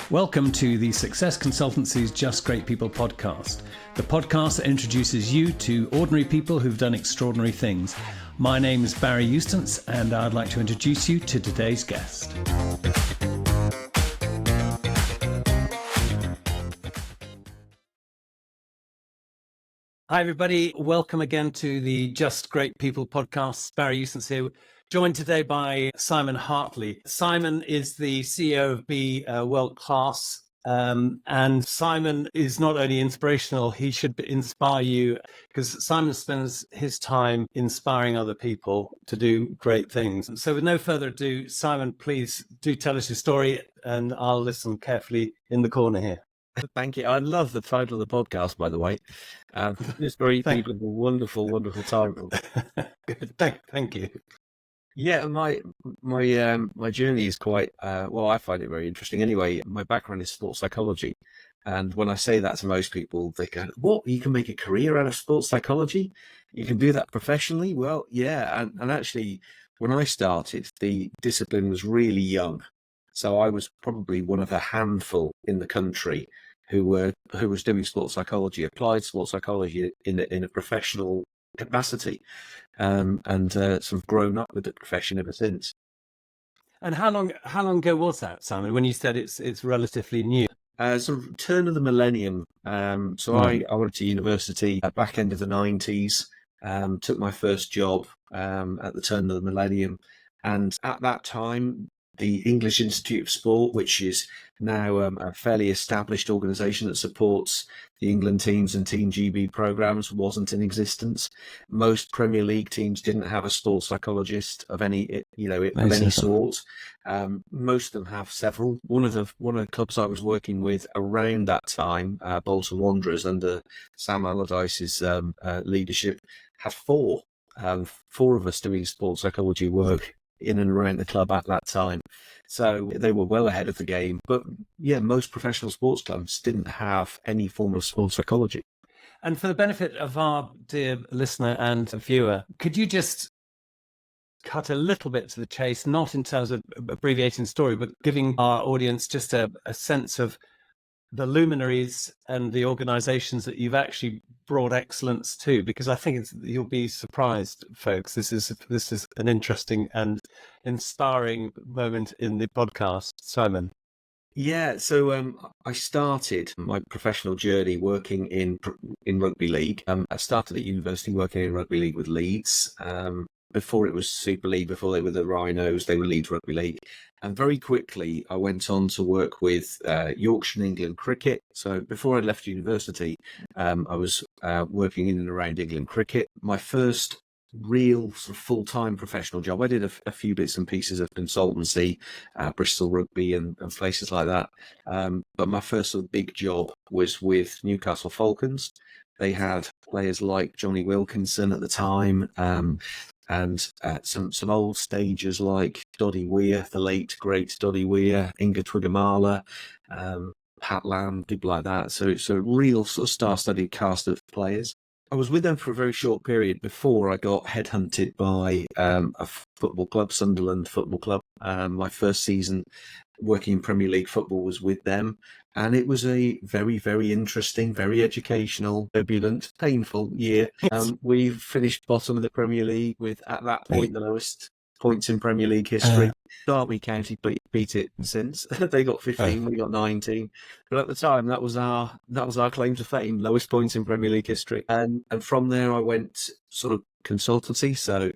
Welcome to the Success Consultancy's Just Great People podcast, the podcast that introduces you to ordinary people who've done extraordinary things. My name is Barry Eustance, and I'd like to introduce you to today's guest. Hi, everybody. Welcome again to the Just Great People podcast. Barry Eustance here, joined today by Simon Hartley. Simon is the CEO of Be World Class. And Simon is not only inspirational, he should inspire you, because Simon spends his time inspiring other people to do great things. So with no further ado, Simon, please do tell us your story, and I'll listen carefully in the corner here. Thank you. I love the title of the podcast, by the way. Just very people have a wonderful, wonderful title. Good. Thank you. Yeah, my journey is quite I find it very interesting. Anyway, my background is sports psychology, and when I say that to most people, they go, "What? You can make a career out of sports psychology? You can do that professionally?" Well, yeah, and actually, when I started, the discipline was really young, so I was probably one of a handful in the country who was doing sports psychology, applied sports psychology in a professional capacity, and sort of grown up with the profession ever since. And how long ago was that, Simon, when you said it's relatively new? Sort of turn of the millennium. I went to university at back end of the 90s, took my first job at the turn of the millennium, and at that time the English Institute of Sport, which is now a fairly established organisation that supports the England teams and Team GB programmes, wasn't in existence. Most Premier League teams didn't have a sports psychologist of any sort. Most of them have several. One of the clubs I was working with around that time, Bolton Wanderers, under Sam Allardyce's leadership, had four of us doing sports psychology work in and around the club at that time. So they were well ahead of the game. But yeah, most professional sports clubs didn't have any form of sports psychology. And for the benefit of our dear listener and viewer, could you just cut a little bit to the chase, not in terms of abbreviating the story, but giving our audience just a sense of the luminaries and the organizations that you've actually brought excellence to? Because I think you'll be surprised, folks. This is an interesting and inspiring moment in the podcast. Simon. Yeah, so I started my professional journey working in rugby league. I started at university working in rugby league with Leeds. Before it was Super League, before they were the Rhinos, they were Leeds Rugby League. And very quickly, I went on to work with Yorkshire and England cricket. So before I left university, I was working in and around England cricket. My first real sort of full-time professional job, I did a few bits and pieces of consultancy, Bristol Rugby and places like that. But my first sort of big job was with Newcastle Falcons. They had players like Johnny Wilkinson at the time, and some old stagers like Doddy Weir, the late great Doddy Weir, Inga Twigamala, Pat Lamb, people like that. So it's a real sort of star-studded cast of players. I was with them for a very short period before I got headhunted by a football club, Sunderland Football Club. My first season working in Premier League football was with them, and it was a very, very interesting, very educational, turbulent, painful year. We finished bottom of the Premier League with, at that point, the lowest points in Premier League history. Derby County beat it since. They got 15, we got 19. But at the time, that was our claim to fame, lowest points in Premier League history. And from there, I went sort of consultancy, so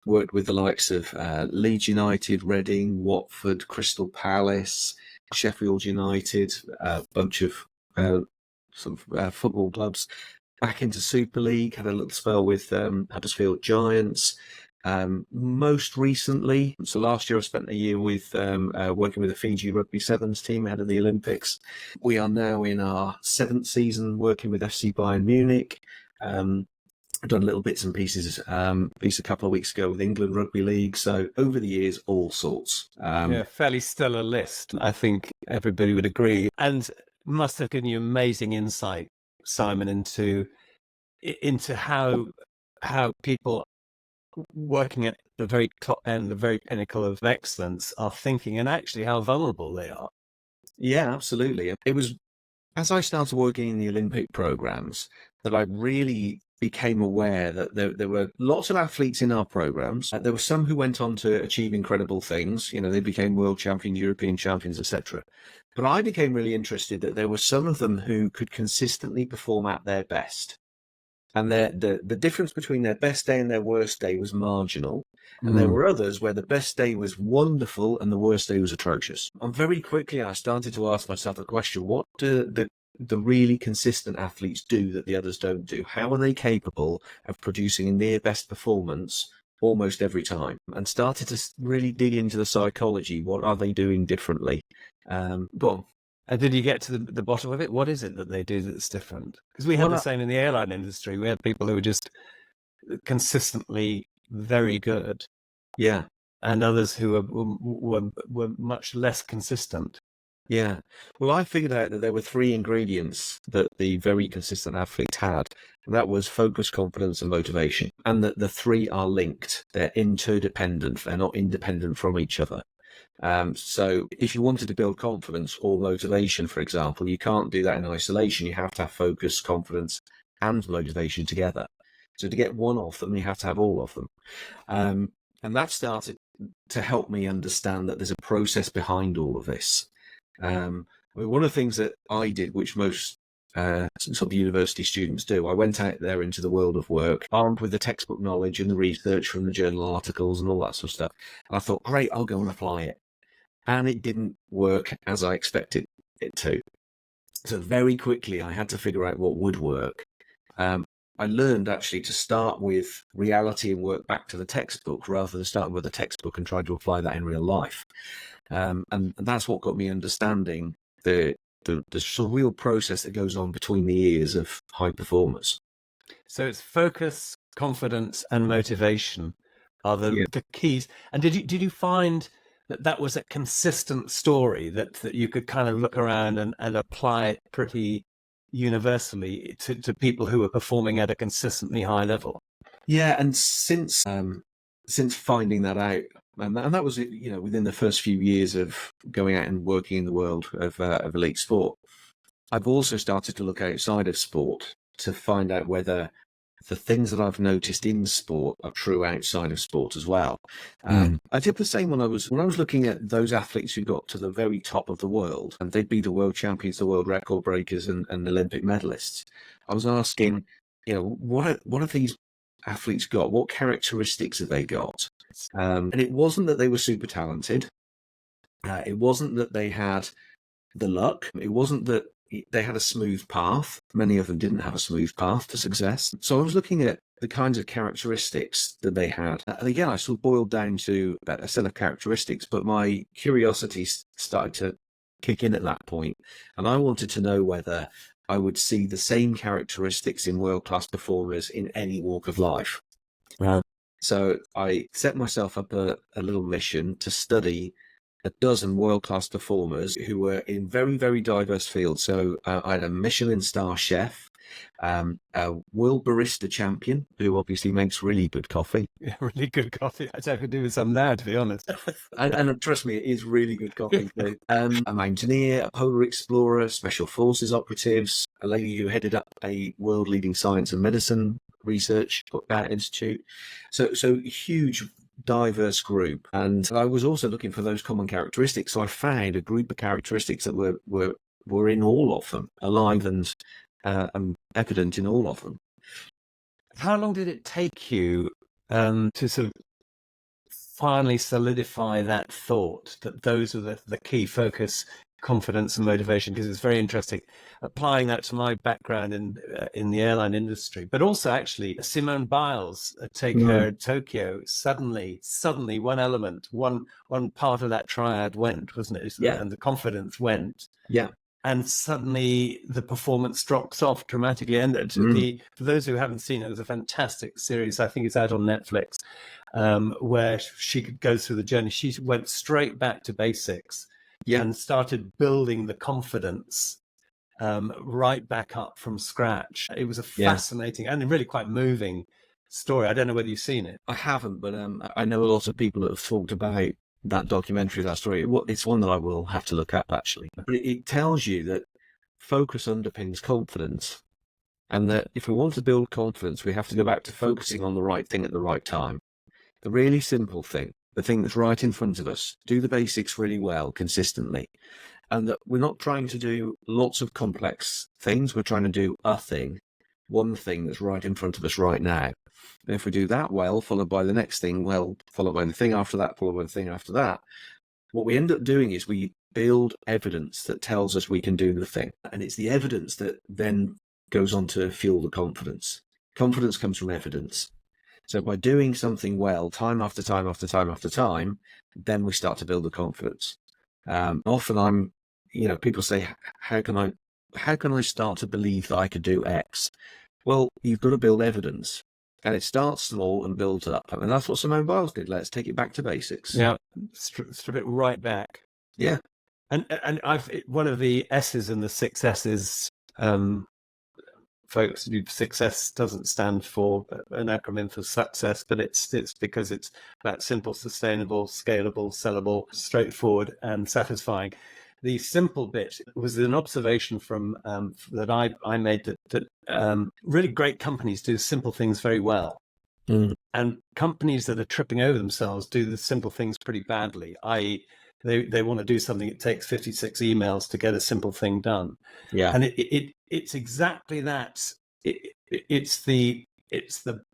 worked with the likes of Leeds United, Reading, Watford, Crystal Palace, Sheffield United, a bunch of football clubs. Back into Super League, had a little spell with Huddersfield Giants. Most recently, so last year I spent a year with working with the Fiji Rugby Sevens team ahead of the Olympics. We are now in our 7th season working with FC Bayern Munich. I've done little bits and pieces, a couple of weeks ago with England Rugby League. So over the years, all sorts. Fairly stellar list. I think everybody would agree, and must have given you amazing insight, Simon, into how people working at the very top end, the very pinnacle of excellence, are thinking, and actually how vulnerable they are. Yeah, absolutely. It was as I started working in the Olympic programs that I really became aware that there were lots of athletes in our programs. There were some who went on to achieve incredible things. You know, they became world champions, European champions, etc. But I became really interested that there were some of them who could consistently perform at their best. And the difference between their best day and their worst day was marginal. And there Mm. were others where the best day was wonderful and the worst day was atrocious. And very quickly, I started to ask myself the question, what do the really consistent athletes do that the others don't do? How are they capable of producing a near best performance almost every time? And started to really dig into the psychology. What are they doing differently? Go on. And did you get to the bottom of it? What is it that they do that's different? Because we had Well, the same in the airline industry. We had people who were just consistently very good, yeah. and others who were much less consistent. Yeah. Well, I figured out that there were three ingredients that the very consistent athletes had. And that was focus, confidence, and motivation. And that the three are linked. They're interdependent. They're not independent from each other. So if you wanted to build confidence or motivation, for example, you can't do that in isolation. You have to have focus, confidence, and motivation together. So to get one of them, you have to have all of them. And that started to help me understand that there's a process behind all of this. I mean, one of the things that I did, which most sort of university students do, I went out there into the world of work, armed with the textbook knowledge and the research from the journal articles and all that sort of stuff. And I thought, great, I'll go and apply it. And it didn't work as I expected it to. So very quickly, I had to figure out what would work. I learned actually to start with reality and work back to the textbook rather than starting with the textbook and trying to apply that in real life. And that's what got me understanding the sort of real process that goes on between the ears of high performers. So it's focus, confidence, and motivation are Yeah. the keys. And did you find that was a consistent story that you could kind of look around and apply it pretty universally to people who are performing at a consistently high level? Yeah, and since finding that out, and that was, you know, within the first few years of going out and working in the world of elite sport, I've also started to look outside of sport to find out whether the things that I've noticed in sport are true outside of sport as well. I did the same when I was looking at those athletes who got to the very top of the world, and they'd be the world champions, the world record breakers, and Olympic medalists. I was asking, you know, what have these athletes got? What characteristics have they got? And it wasn't that they were super talented. It wasn't that they had the luck. It wasn't that they had a smooth path. Many of them didn't have a smooth path to success. So I was looking at the kinds of characteristics that they had. And again, I sort of boiled down to a set of characteristics, but my curiosity started to kick in at that point. And I wanted to know whether I would see the same characteristics in world-class performers in any walk of life. Right. So I set myself up a little mission to study a dozen world-class performers who were in very, very diverse fields. So I had a Michelin star chef, a world barista champion who obviously makes really good coffee. Yeah, really good coffee. I could do with some now, to be honest. and trust me, it is really good coffee too. A mountaineer, a polar explorer, special forces operatives, a lady who headed up a world-leading science and medicine research institute. So huge, diverse group. And I was also looking for those common characteristics. So I found a group of characteristics that were in all of them, alive and evident in all of them. How long did it take you to sort of finally solidify that thought that those are the key: focus, confidence, and motivation? Because it's very interesting applying that to my background in the airline industry, but also actually Simone Biles, take her in Tokyo. Suddenly one element, one part of that triad went, wasn't it? Yeah. And the confidence went. Yeah. And suddenly the performance drops off dramatically. And for those who haven't seen it, there's a fantastic series, I think it's out on Netflix, where she goes through the journey. She went straight back to basics and started building the confidence right back up from scratch. It was a fascinating and really quite moving story. I don't know whether you've seen it. I haven't, but I know a lot of people that have talked about that documentary, that story. It's one that I will have to look up, actually. But it tells you that focus underpins confidence, and that if we want to build confidence, we have to go back to focusing on the right thing at the right time. The really simple thing, the thing that's right in front of us, do the basics really well, consistently. And that we're not trying to do lots of complex things. We're trying to do a thing, one thing that's right in front of us right now. And if we do that well, followed by the next thing, well, followed by the thing after that, followed by the thing after that, what we end up doing is we build evidence that tells us we can do the thing. And it's the evidence that then goes on to fuel the confidence. Confidence comes from evidence. So by doing something well, time after time after time after time, then we start to build the confidence. Often people say, how can I start to believe that I could do X? Well, you've got to build evidence, and it starts small and builds up. And that's what Simone Biles did. Let's take it back to basics. Yeah, strip it right back. Yeah. And one of the S's in the 6 S's, folks, success doesn't stand for an acronym for success, but it's because it's about simple, sustainable, scalable, sellable, straightforward, and satisfying. The simple bit was an observation from that I made that really great companies do simple things very well. And companies that are tripping over themselves do the simple things pretty badly, i.e. they want to do something, it takes 56 emails to get a simple thing done. Yeah. And it's exactly that. It's the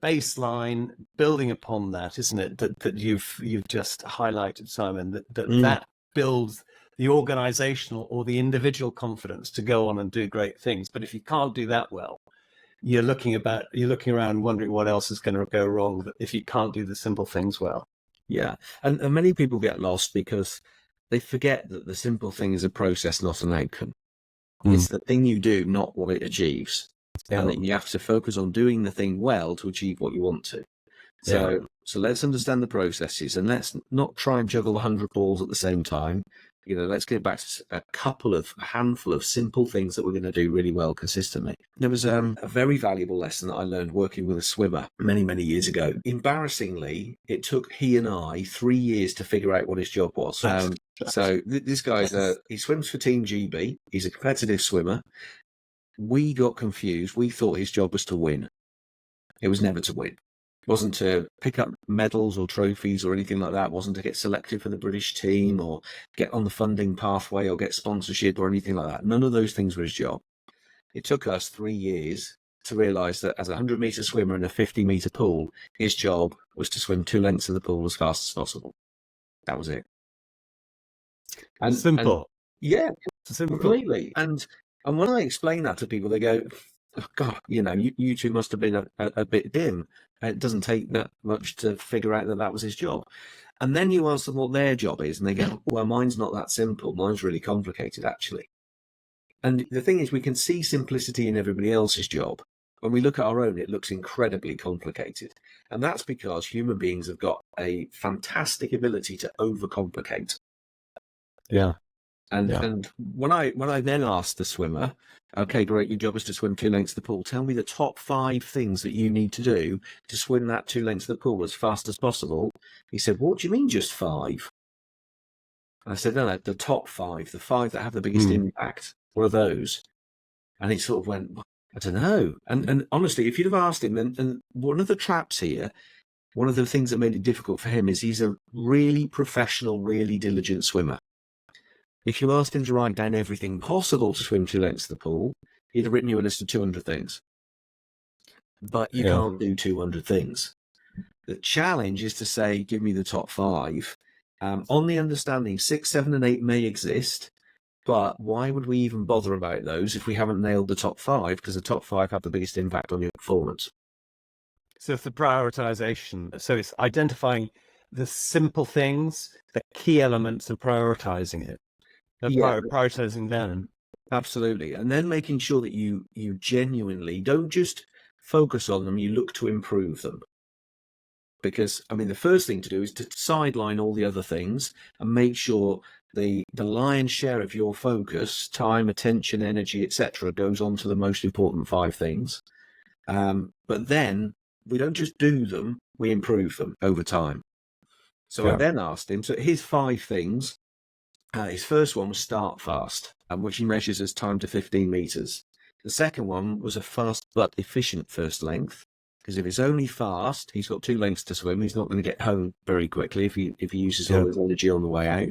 baseline, building upon that, isn't it? That you've just highlighted, Simon, that builds the organizational or the individual confidence to go on and do great things. But if you can't do that well, you're looking around wondering what else is going to go wrong if you can't do the simple things well. Yeah. And many people get lost because they forget that the simple thing is a process, not an outcome. It's the thing you do, not what it achieves. Yeah. And that you have to focus on doing the thing well to achieve what you want to. So let's understand the processes, and let's not try and juggle 100 balls at the same time. Let's get back to a handful of simple things that we're going to do really well consistently. There was a very valuable lesson that I learned working with a swimmer many, many years ago. Embarrassingly, it took he and I 3 years to figure out what his job was. So this guy, he swims for Team GB. He's a competitive swimmer. We got confused. We thought his job was to win. It was never to win. It wasn't to pick up medals or trophies or anything like that. It wasn't to get selected for the British team or get on the funding pathway or get sponsorship or anything like that. None of those things were his job. It took us 3 years to realise that as a 100-metre swimmer in a 50-metre pool, his job was to swim 2 lengths of the pool as fast as possible. That was it. And simple. Simple. Completely. And when I explain that to people, they go, oh, God, you two must have been a bit dim. It doesn't take that much to figure out that was his job. And then you ask them what their job is, and they go, well, mine's not that simple. Mine's really complicated, actually. And the thing is, we can see simplicity in everybody else's job. When we look at our own, it looks incredibly complicated. And that's because human beings have got a fantastic ability to overcomplicate. Yeah. And when I then asked the swimmer, okay, great, your job is to swim 2 lengths of the pool. Tell me the top 5 things that you need to do to swim that 2 lengths of the pool as fast as possible. He said, what do you mean just 5? And I said, no, the top 5, the 5 that have the biggest impact. What are those? And he sort of went, I don't know. And honestly, if you'd have asked him, and one of the traps here, one of the things that made it difficult for him is he's a really professional, really diligent swimmer. If you asked him to write down everything possible to swim 2 lengths of the pool, he'd have written you a list of 200 things. But you can't do 200 things. The challenge is to say, give me the top 5. On the understanding, 6, 7, and 8 may exist, but why would we even bother about those if we haven't nailed the top 5? Because the top 5 have the biggest impact on your performance. So it's the prioritization. So it's identifying the simple things, the key elements, and prioritizing it. Prioritizing them. Absolutely. And then making sure that you genuinely don't just focus on them, you look to improve them. Because, the first thing to do is to sideline all the other things and make sure the lion's share of your focus, time, attention, energy, etc., goes on to the most important 5 things. But then we don't just do them, we improve them over time. So I then asked him, so his 5 things, his first one was start fast, which he measures as time to 15 metres. The second one was a fast but efficient first length, because if it's only fast, he's got 2 lengths to swim. He's not going to get home very quickly if he uses all his energy on the way out.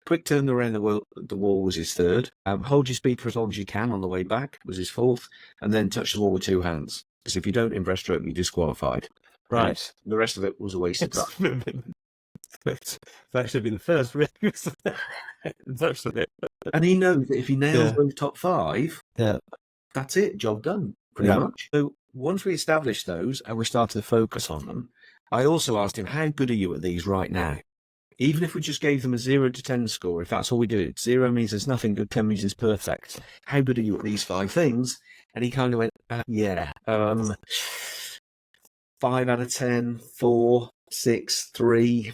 Quick turn around the wall was his third. Hold your speed for as long as you can on the way back was his fourth. And then touch the wall with 2 hands. Because if you don't in breaststroke, you're disqualified. Right. The rest of it was a waste of time. That should have been the first, really. And he knows that if he nails those top 5, that's it, job done, pretty much. So once we established those and we started to focus on them, I also asked him, how good are you at these right now? Even if we just gave them a 0 to 10 score, if that's all we do, 0 means there's nothing good, 10 means it's perfect. How good are you at these 5 things? And he kind of went, 5 out of 10, 4, 6, 3.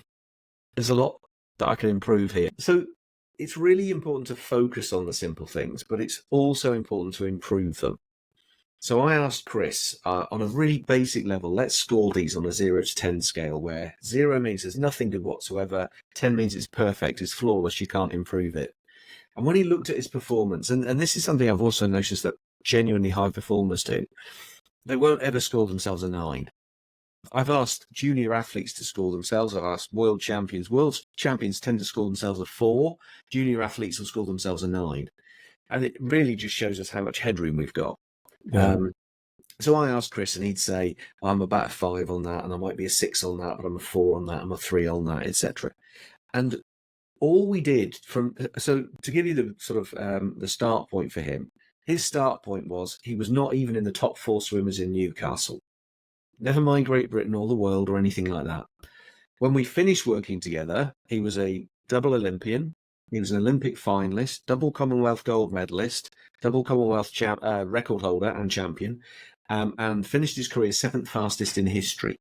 There's a lot that I can improve here. So it's really important to focus on the simple things, but it's also important to improve them. So I asked Chris, on a really basic level, let's score these on a 0 to 10 scale, where 0 means there's nothing good whatsoever, 10 means it's perfect, it's flawless, you can't improve it. And when he looked at his performance, and this is something I've also noticed that genuinely high performers do, they won't ever score themselves a 9. I've asked junior athletes to score themselves. I've asked world champions. World champions tend to score themselves a 4. Junior athletes will score themselves a 9. And it really just shows us how much headroom we've got. So I asked Chris, and he'd say, I'm about a 5 on that, and I might be a 6 on that, but I'm a 4 on that, I'm a 3 on that, etc. And all we did so to give you the sort of the start point for him, his start point was he was not even in the top 4 swimmers in Newcastle. Never mind Great Britain or the world or anything like that. When we finished working together, he was a double Olympian. He was an Olympic finalist, double Commonwealth gold medalist, double Commonwealth record holder and champion, and finished his career 7th fastest in history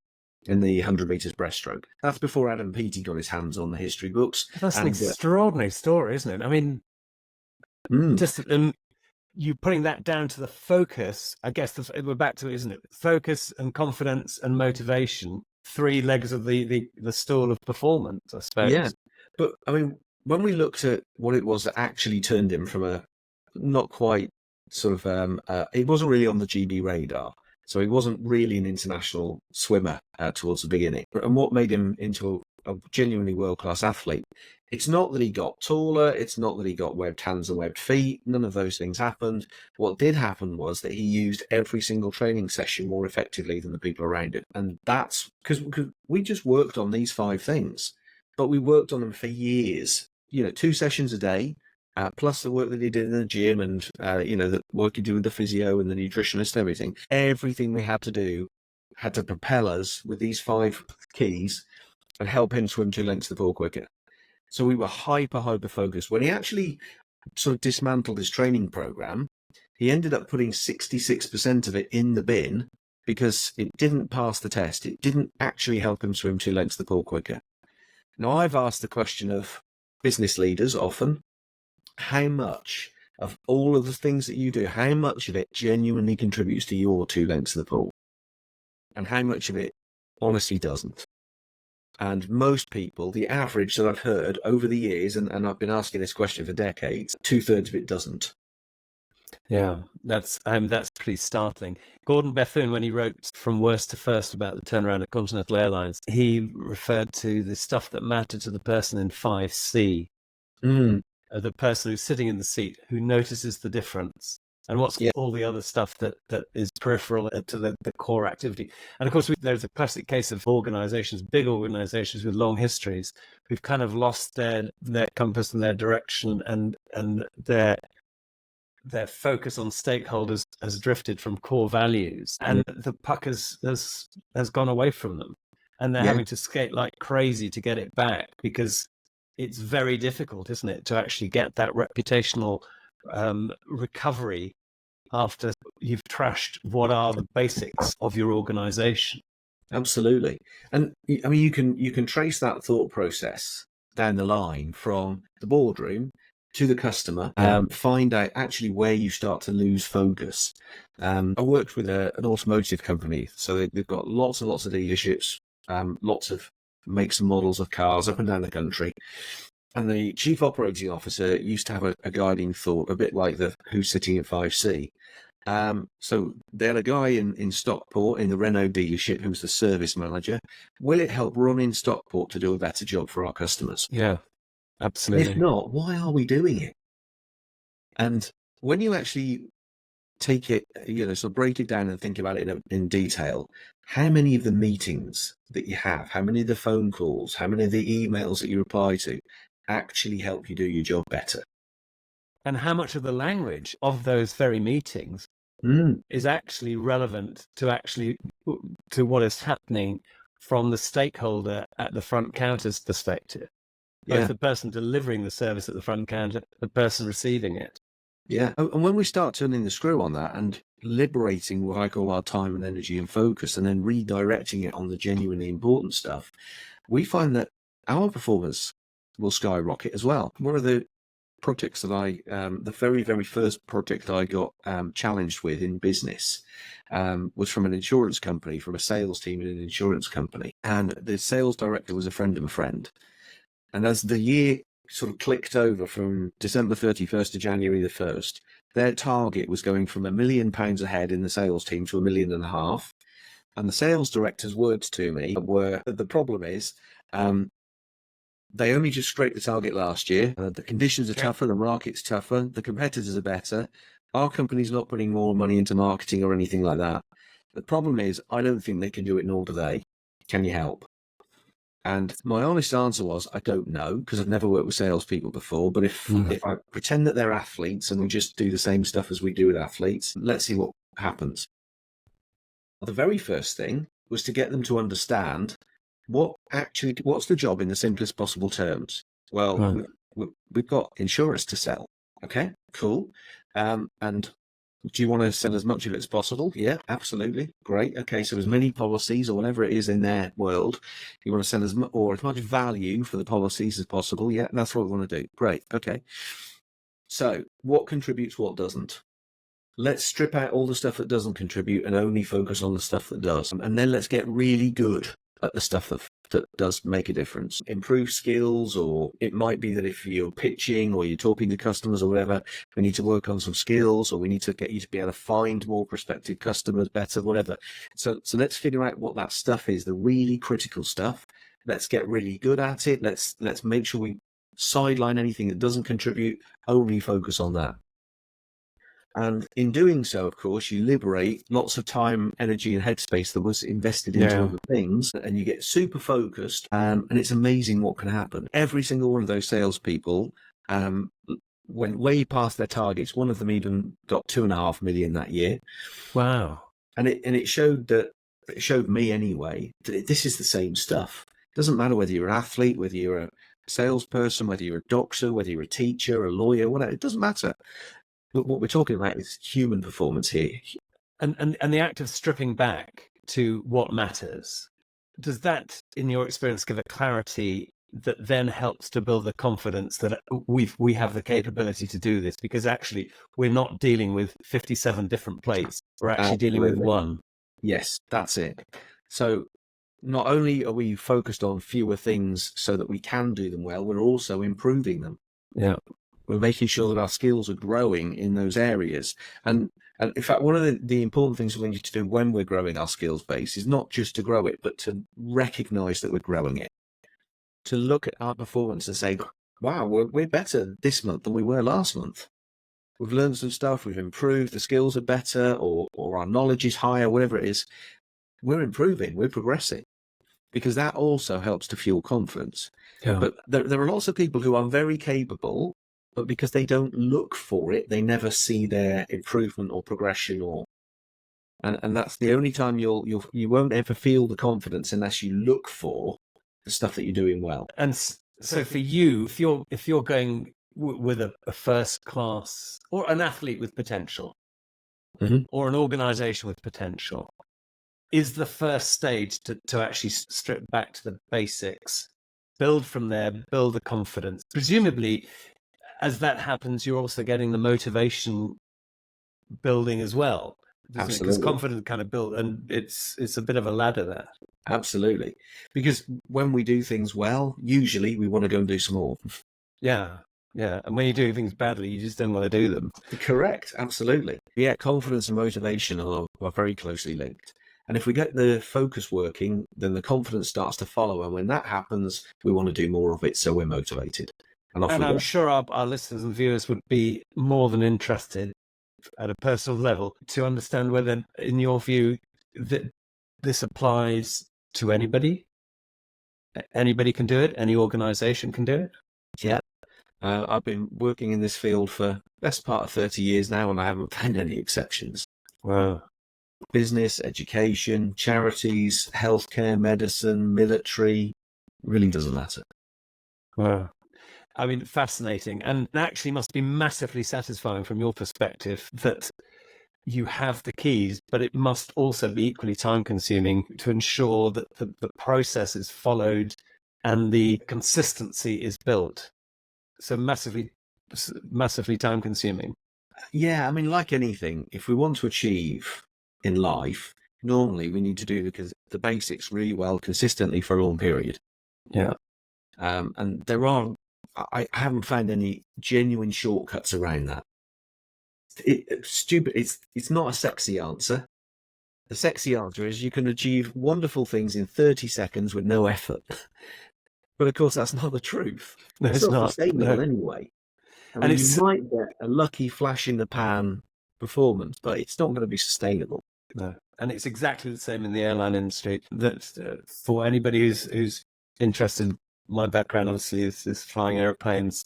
in the 100 metres breaststroke. That's before Adam Peaty got his hands on the history books. That's an extraordinary story, isn't it? I mean, just you putting that down to the focus, I guess we're back to it, isn't it? Focus and confidence and motivation, 3 legs of the stool of performance, I suppose. Yeah, but I mean, when we looked at what it was that actually turned him from a not quite sort of, it wasn't really on the GB radar. So he wasn't really an international swimmer towards the beginning. And what made him into a genuinely world-class athlete? It's not that he got taller. It's not that he got webbed hands and webbed feet. None of those things happened. What did happen was that he used every single training session more effectively than the people around him. And that's because we just worked on these 5 things, but we worked on them for years. 2 sessions a day, plus the work that he did in the gym and, the work he did with the physio and the nutritionist and everything. Everything we had to do had to propel us with these 5 keys and help him swim 2 lengths the pool quicker. So we were hyper focused. When he actually sort of dismantled his training program, he ended up putting 66% of it in the bin because it didn't pass the test. It didn't actually help him swim 2 lengths the pool quicker. Now, I've asked the question of business leaders often, how much of all of the things that you do, how much of it genuinely contributes to your 2 lengths of the pool? And how much of it honestly doesn't? And most people, the average that I've heard over the years, and I've been asking this question for decades, 2/3 of it doesn't. Yeah, that's pretty startling. Gordon Bethune, when he wrote From Worst to First about the turnaround at Continental Airlines, he referred to the stuff that mattered to the person in 5C, the person who's sitting in the seat, who notices the difference. And what's all the other stuff that is peripheral to the core activity. And of course, there's a classic case of organizations, big organizations with long histories, who've kind of lost their compass and their direction, and their focus on stakeholders has drifted from core values, and the puck has gone away from them. And they're having to skate like crazy to get it back, because it's very difficult, isn't it, to actually get that reputational recovery after you've trashed what are the basics of your organization. Absolutely. And I mean, you can trace that thought process down the line from the boardroom to the customer, find out actually where you start to lose focus. I worked with an automotive company, so they've got lots and lots of dealerships, lots of makes and models of cars up and down the country. And the chief operating officer used to have a guiding thought, a bit like the who's sitting at 5C. So they had a guy in Stockport in the Renault dealership who was the service manager. Will it help run in Stockport to do a better job for our customers? Yeah, And absolutely. if not, why are we doing it? And when you actually take it, sort of break it down and think about it in detail, how many of the meetings that you have, how many of the phone calls, how many of the emails that you reply to actually help you do your job better? And how much of the language of those very meetings is actually relevant to what is happening from the stakeholder at the front counter's perspective, both the person delivering the service at the front counter, the person receiving it. Yeah. And when we start turning the screw on that and liberating what I call our time and energy and focus, and then redirecting it on the genuinely important stuff, we find that our performance will skyrocket as well. One of the projects that the very, very first project that I got challenged with in business was from an insurance company, from a sales team in an insurance company. And the sales director was a friend of a friend. And as the year sort of clicked over from December 31st to January the 1st, their target was going from £1 million ahead in the sales team to £1.5 million. And the sales director's words to me were, the problem is, they only just scraped the target last year. The conditions are tougher, the market's tougher, the competitors are better. Our company's not putting more money into marketing or anything like that. The problem is, I don't think they can do it in all today. Can you help? And my honest answer was, I don't know, because I've never worked with salespeople before. But if I pretend that they're athletes and we just do the same stuff as we do with athletes, let's see what happens. The very first thing was to get them to understand what's the job in the simplest possible terms. Well, we've got insurance to sell. Okay, cool. And do you want to sell as much of it as possible? Yeah, absolutely. Great. Okay, so as many policies or whatever it is in their world, you want to sell as much value for the policies as possible. Yeah, that's what we want to do. Great. Okay. So what contributes, what doesn't? Let's strip out all the stuff that doesn't contribute and only focus on the stuff that does. And then let's get really good at the stuff that does make a difference. Improve skills, or it might be that if you're pitching or you're talking to customers or whatever, we need to work on some skills, or we need to get you to be able to find more prospective customers better, whatever. So let's figure out what that stuff is, the really critical stuff. Let's get really good at it. Let's make sure we sideline anything that doesn't contribute, only focus on that. And in doing so, of course, you liberate lots of time, energy, and headspace that was invested into other things, and you get super focused. And it's amazing what can happen. Every single one of those salespeople went way past their targets. One of them even got 2.5 million that year. Wow! And it showed me anyway that this is the same stuff. It doesn't matter whether you're an athlete, whether you're a salesperson, whether you're a doctor, whether you're a teacher, a lawyer, whatever. It doesn't matter. But what we're talking about is human performance here. And the act of stripping back to what matters, does that, in your experience, give a clarity that then helps to build the confidence that we have the capability to do this? Because actually, we're not dealing with 57 different plates. We're actually dealing with one. Yes, that's it. So not only are we focused on fewer things so that we can do them well, we're also improving them. Yeah. We're making sure that our skills are growing in those areas. And in fact, one of the important things we need to do when we're growing our skills base is not just to grow it, but to recognize that we're growing it. To look at our performance and say, wow, we're better this month than we were last month. We've learned some stuff, we've improved, the skills are better, or our knowledge is higher, whatever it is. We're improving, we're progressing. Because that also helps to fuel confidence. Yeah. But there are lots of people who are very capable, but because they don't look for it, they never see their improvement or progression, and that's the only time you won't ever feel the confidence unless you look for the stuff that you're doing well. And so for you, if you're going with a first class or an athlete with potential, or an organization with potential, is the first stage to actually strip back to the basics, build from there, build the confidence. Presumably, as that happens, you're also getting the motivation building as well. Absolutely. Because confidence kind of built, and it's a bit of a ladder there. Absolutely. Because when we do things well, usually we want to go and do some more. Yeah. Yeah. And when you do things badly, you just don't want to do them. Correct. Absolutely. Yeah, confidence and motivation are very closely linked. And if we get the focus working, then the confidence starts to follow. And when that happens, we want to do more of it. So we're motivated. And off And we I'm go. sure our listeners and viewers would be more than interested at a personal level to understand whether, in your view, that this applies to anybody. Anybody can do it. Any organization can do it. Yeah. I've been working in this field for the best part of 30 years now, and I haven't found any exceptions. Wow. Business, education, charities, healthcare, medicine, military, really doesn't matter. Wow. I mean, fascinating, and actually must be massively satisfying from your perspective that you have the keys, but it must also be equally time consuming to ensure that the process is followed and the consistency is built. So massively time consuming. Yeah, I mean, like anything, if we want to achieve in life, normally we need to do the basics really well consistently for a long period. Yeah. And I haven't found any genuine shortcuts around that. It's not a sexy answer. The sexy answer is you can achieve wonderful things in 30 seconds with no effort. But of course, that's not the truth. No, It's not sustainable anyway. I mean, you might get a lucky flash in the pan performance, but it's not going to be sustainable. No, and it's exactly the same in the airline industry. That for anybody who's interested, my background obviously is flying airplanes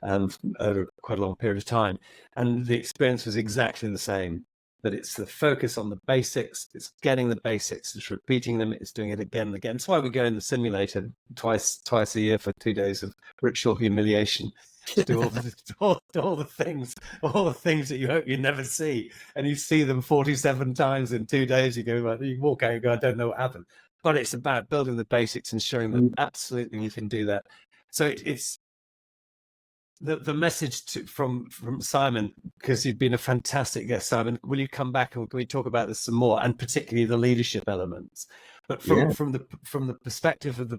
over quite a long period of time, and the experience was exactly the same. That it's the focus on the basics, it's getting the basics, it's repeating them, it's doing it again and again. That's why we go in the simulator twice a year for 2 days of ritual humiliation. To do all the things that you hope you never see, and you see them 47 times in 2 days. You walk out and go, I don't know what happened. But it's about building the basics and showing them absolutely you can do that. So it's the message from Simon, because you've been a fantastic guest, Simon. Will you come back and can we talk about this some more, and particularly the leadership elements? But from the perspective of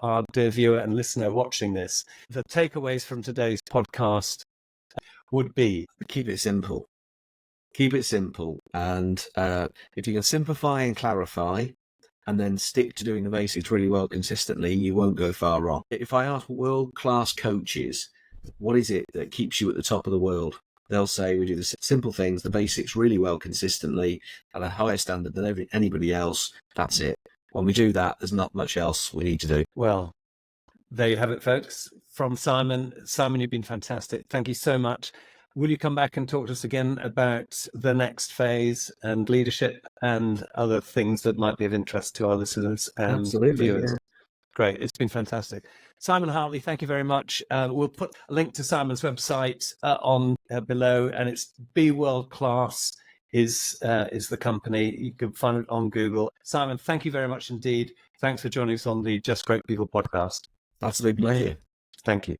our dear viewer and listener watching this, the takeaways from today's podcast would be: keep it simple. Keep it simple, and if you can simplify and clarify, and then stick to doing the basics really well consistently, you won't go far wrong. If I ask world-class coaches, what is it that keeps you at the top of the world? They'll say we do the simple things, the basics really well consistently at a higher standard than anybody else. That's it. When we do that, there's not much else we need to do. Well, there you have it, folks. From Simon. Simon, you've been fantastic. Thank you so much. Will you come back and talk to us again about the next phase and leadership and other things that might be of interest to our listeners and viewers? Yeah. Great. It's been fantastic. Simon Hartley, thank you very much. We'll put a link to Simon's website on below, and it's Be World Class is the company. You can find it on Google. Simon, thank you very much indeed. Thanks for joining us on the Just Great People podcast. That's a big pleasure. Thank you.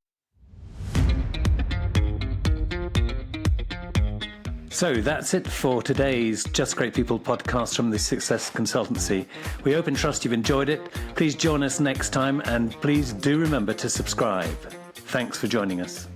So that's it for today's Just Great People podcast from the Success Consultancy. We hope and trust you've enjoyed it. Please join us next time, and please do remember to subscribe. Thanks for joining us.